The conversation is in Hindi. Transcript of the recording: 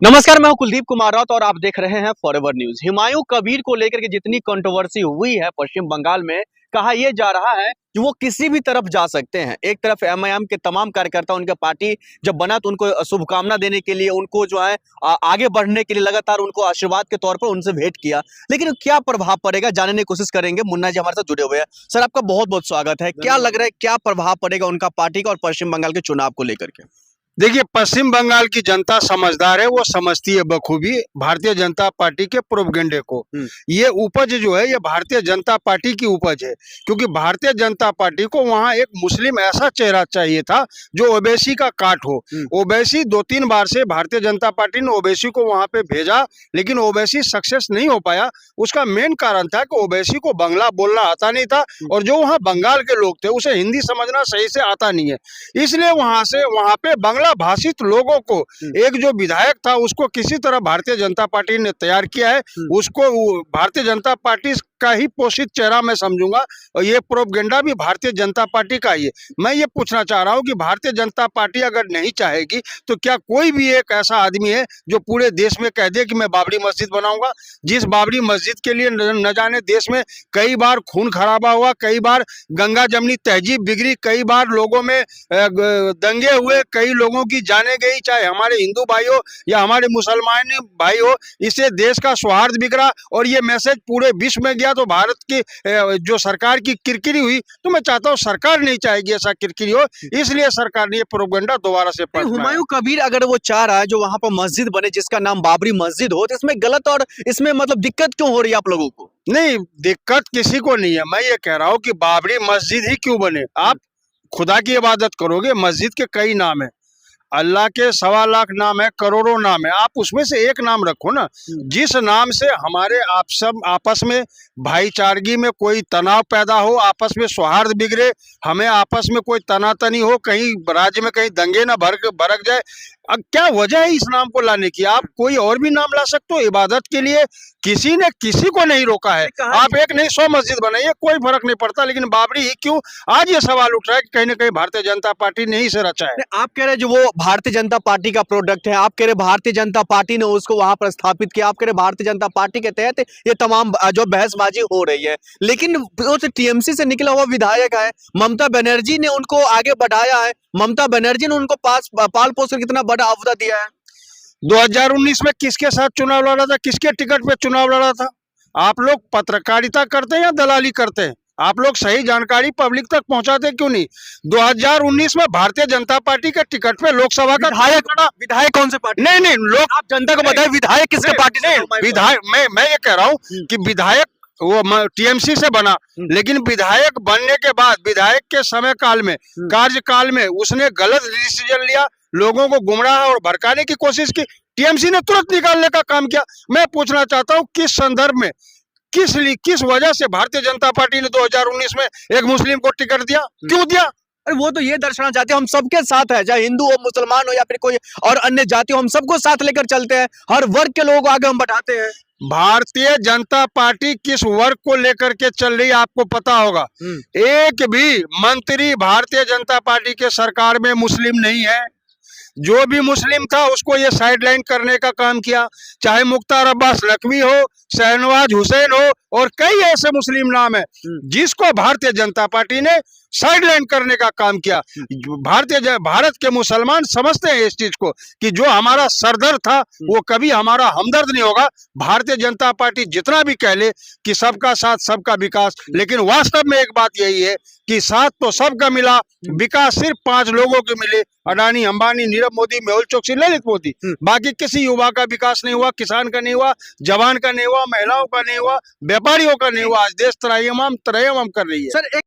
नमस्कार, मैं हूं कुलदीप कुमार राउत और आप देख रहे हैं फॉरएवर न्यूज। हुमायूं कबीर को लेकर के जितनी कंट्रोवर्सी हुई है पश्चिम बंगाल में, कहा यह जा रहा है कि वो किसी भी तरफ जा सकते हैं। एक तरफ एमआईएम के तमाम कार्यकर्ता उनके पार्टी जब बना तो उनको शुभकामना देने के लिए, उनको जो है आगे बढ़ने के लिए लगातार उनको आशीर्वाद के तौर पर उनसे भेंट किया। लेकिन क्या प्रभाव पड़ेगा जानने की कोशिश करेंगे। मुन्ना जी हमारे साथ जुड़े हुए हैं। सर, आपका बहुत बहुत स्वागत है। क्या लग रहा है, क्या प्रभाव पड़ेगा उनका पार्टी का और पश्चिम बंगाल के चुनाव को लेकर के? देखिए, पश्चिम बंगाल की जनता समझदार है, वो समझती है बखूबी भारतीय जनता पार्टी के प्रोपगेंडे को। ये उपज जो है ये भारतीय जनता पार्टी की उपज है, क्योंकि भारतीय जनता पार्टी को वहाँ एक मुस्लिम ऐसा चेहरा चाहिए था जो ओबीसी का काट हो। ओबीसी 2-3 बार से भारतीय जनता पार्टी ने ओबीसी को वहाँ पे भेजा, लेकिन ओबीसी सक्सेस नहीं हो पाया। उसका मेन कारण था कि ओबीसी को बंगला बोलना आता नहीं था, और जो वहाँ बंगाल के लोग थे उसे हिंदी समझना सही से आता नहीं है। इसलिए वहाँ पे बंगला भाषित लोगों को एक जो विधायक था उसको किसी तरह भारतीय जनता पार्टी ने तैयार किया है। उसको भारतीय जनता पार्टी का ही पोषित चेहरा मैं समझूंगा, और ये प्रोपगेंडा भी भारतीय जनता पार्टी का ही है। मैं ये पूछना चाह रहा हूँ कि भारतीय जनता पार्टी अगर नहीं चाहेगी तो क्या कोई भी एक ऐसा आदमी है जो पूरे देश में कह दे कि मैं बाबरी मस्जिद बनाऊंगा? जिस बाबरी मस्जिद के लिए न जाने देश में कई बार खून खराबा हुआ, कई बार गंगा जमनी तहजीब बिगड़ी, कई बार लोगों में दंगे हुए, कई लोगों की जाने गई, चाहे हमारे हिंदू भाई हो या हमारे मुसलमान भाई हो। इससे देश का सौहार्द बिगड़ा और ये मैसेज पूरे विश्व में गया। तो भारत की जो सरकार की किरकिरी हुई, तो मैं चाहता हूँ सरकार नहीं चाहेगी ऐसा किरकिरी हो, इसलिए सरकार ने ये प्रोपगेंडा दोबारा से हुमायूं कबीर अगर वो चाह रहा है जो वहां पर मस्जिद बने जिसका नाम बाबरी मस्जिद हो, तो इसमें गलत और इसमें मतलब दिक्कत क्यों हो रही है आप लोगों को? नहीं, दिक्कत किसी को नहीं है। मैं ये कह रहा हूँ कि बाबरी मस्जिद ही क्यों बने? आप खुदा की इबादत करोगे, मस्जिद के कई नाम है, अल्लाह के 1.25 लाख नाम है, करोड़ों नाम है, आप उसमें से एक नाम रखो ना। जिस नाम से हमारे आप सब आपस में भाईचारगी में कोई तनाव पैदा हो, आपस में सौहार्द बिगड़े, हमें आपस में कोई तनातनी हो, कहीं राज्य में कहीं दंगे ना भड़क जाए, अब क्या वजह है इस नाम को लाने की? आप कोई और भी नाम ला सकते हो। इबादत के लिए किसी ने किसी को नहीं रोका है। आप एक नहीं 100 मस्जिद बनाइए, कोई फर्क नहीं पड़ता, लेकिन बाबरी ही क्यों? आज ये सवाल उठ रहा है कि कहीं ना कहीं भारतीय जनता पार्टी ने ही से रचा है। आप कह रहे हैं जो वो भारतीय जनता पार्टी का प्रोडक्ट है, आप कह रहे भारतीय जनता पार्टी ने उसको वहां पर स्थापित किया, आप कह रहे भारतीय जनता पार्टी के तहत ये तमाम जो बहसबाजी हो रही है। लेकिन वो टीएमसी से निकला हुआ विधायक है, ममता बनर्जी ने उनको आगे बढ़ाया है, ममता बनर्जी ने उनको पाल पोस कर कितना बड़ा अहदा दिया है। 2019 में किसके साथ चुनाव लड़ा था? किसके टिकट पे चुनाव लड़ा था? आप लोग पत्रकारिता करते हैं या दलाली करते हैं? आप लोग सही जानकारी पब्लिक तक पहुंचाते क्यों नहीं? 2019 में भारतीय जनता पार्टी के टिकट पे लोकसभा का विधायक कौन से पार्टी? नहीं, लोग आप जनता को बताएं विधायक किसके पार्टी से? विधायक मैं ये कह रहा हूँ कि विधायक वो टीएमसी से बना, लेकिन विधायक बनने के बाद विधायक के समय काल में, कार्यकाल में उसने गलत डिसीजन लिया, लोगों को गुमराह और भड़काने की कोशिश की, टीएमसी ने तुरंत निकालने का काम किया। मैं पूछना चाहता हूं किस संदर्भ में, किस वजह से भारतीय जनता पार्टी ने 2019 में एक मुस्लिम को टिकट दिया? क्यों दिया? अरे वो तो ये दर्शाना चाहते हैं हम सबके साथ है, चाहे हिंदू हो, मुसलमान हो या फिर कोई और अन्य जाति हो, हम सबको साथ लेकर चलते हैं, हर वर्ग के लोगों को आगे हम बढ़ाते हैं। भारतीय जनता पार्टी किस वर्ग को लेकर के चल रही है आपको पता होगा। एक भी मंत्री भारतीय जनता पार्टी के सरकार में मुस्लिम नहीं है। जो भी मुस्लिम था उसको ये साइडलाइन करने का काम किया, चाहे मुख्तार अब्बास नकवी हो, शहनवाज हुसैन हो, और कई ऐसे मुस्लिम नाम है जिसको भारतीय जनता पार्टी ने साइडलाइन करने का काम किया। भारत के मुसलमान समझते हैं इस चीज को कि जो हमारा सरदर्द था वो कभी हमारा हमदर्द नहीं होगा। भारतीय जनता पार्टी जितना भी कह ले कि सबका साथ सबका विकास, लेकिन वास्तव में एक बात यही है कि साथ तो सबका मिला, विकास सिर्फ 5 लोगों के मिले, अडानी, अंबानी, नीरव मोदी, मेहुल चोकसी, ललित मोदी। बाकी किसी युवा का विकास नहीं हुआ, किसान का नहीं हुआ, जवान का नहीं हुआ, महिलाओं का नहीं हुआ, व्यापारियों का नहीं हुआ। आज देश त्रयम कर रही है। सर,